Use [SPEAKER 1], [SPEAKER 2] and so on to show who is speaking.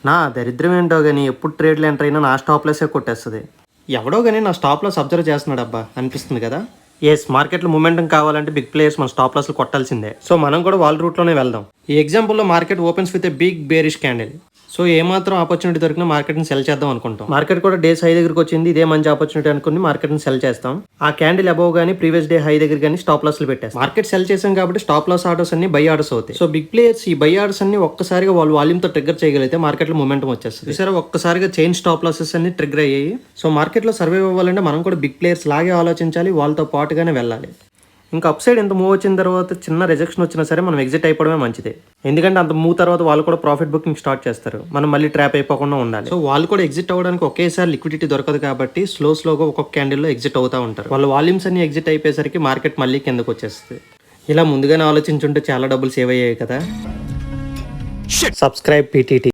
[SPEAKER 1] నా దరిద్రం ఏంటో కానీ ఎప్పుడు ట్రేడ్లు ఎంటర్ అయినా నా స్టాప్ లాసే కొట్టేస్తుంది. ఎవడో కానీ నా స్టాప్ లాస్ అబ్జర్వ్ చేస్తున్నాడు అబ్బా అనిపిస్తుంది కదా. ఎస్, మార్కెట్లో మూమెంటం కావాలంటే బిగ్ ప్లేయర్స్ మన స్టాప్ లాస్లు కొట్టాల్సిందే. సో మనం కూడా వాళ్ళ రూట్లోనే వెళ్దాం. ఈ ఎగ్జాంపుల్లో market opens with a big bearish candle. So ఏమాత్రం ఆపర్చునిటీ దొరికినా మార్కెట్ని సెల్ చేద్దాం అనుకుంటాం. మార్కెట్ కూడా డేస్ హై దగ్గరికి వచ్చింది, ఇదే మంచి ఆపర్చునిటీ అనుకుని మార్కెట్ని సెల్ చేస్తాం. ఆ క్యాండిల్ అబౌవ్ కానీ ప్రీవియస్ డే హై దగ్గర కానీ స్టాప్ లాస్లు పెట్టేస్తాం. మార్కెట్ సెల్ చేసాం కాబట్టి స్టాప్ లాస్ ఆర్డర్స్ అన్ని బై ఆర్డర్స్ అవుతాయి. సో బిగ్ ప్లేయర్స్ ఈ బై ఆర్డర్స్ అన్ని ఒక్కసారిగా వాళ్ళు వాల్యూమ్తో ట్రిగ్గర్ చేయగలిగితే మార్కెట్లో మూమెంటం వచ్చేస్తుంది. సరే, ఒక్కసారిగా చైన్ స్టాప్ లాసెస్ అన్ని ట్రిగ్గర్ అయ్యాయి. సో మార్కెట్లో సర్వైవ్ అవ్వాలంటే మనం కూడా బిగ్ ప్లేయర్స్ లాగే ఆలోచించాలి, వాళ్ళతో పాటుగానే వెళ్ళాలి. ఇంకా అప్ సైడ్ ఎంత మూవ్ వచ్చిన తర్వాత చిన్న రిజెక్షన్ వచ్చినా సరే మనం ఎగ్జిట్ అయిపోవడమే మంచిది. ఎందుకంటే అంత మూవ్ తర్వాత వాళ్ళు కూడా ప్రాఫిట్ బుకింగ్ స్టార్ట్ చేస్తారు, మనం మళ్ళీ ట్రాప్ అయిపోకుండా ఉండాలి. సో వాళ్ళు కూడా ఎగ్జిట్ అవ్వడానికి ఒకేసారి లిక్విడిటీ దొరకదు కాబట్టి స్లోగా ఒక్కొక్క క్యాండిల్లో ఎగ్జిట్ అవుతూ ఉంటారు. వాళ్ళ వాల్యూమ్స్ అన్ని ఎగ్జిట్ అయిపోయేసరికి మార్కెట్ మళ్ళీ కిందకు వచ్చేస్తుంది. ఇలా ముందుగానే ఆలోచించుంటే చాలా డబ్బులు సేవ్ అయ్యాయి కదా. Subscribe PTT.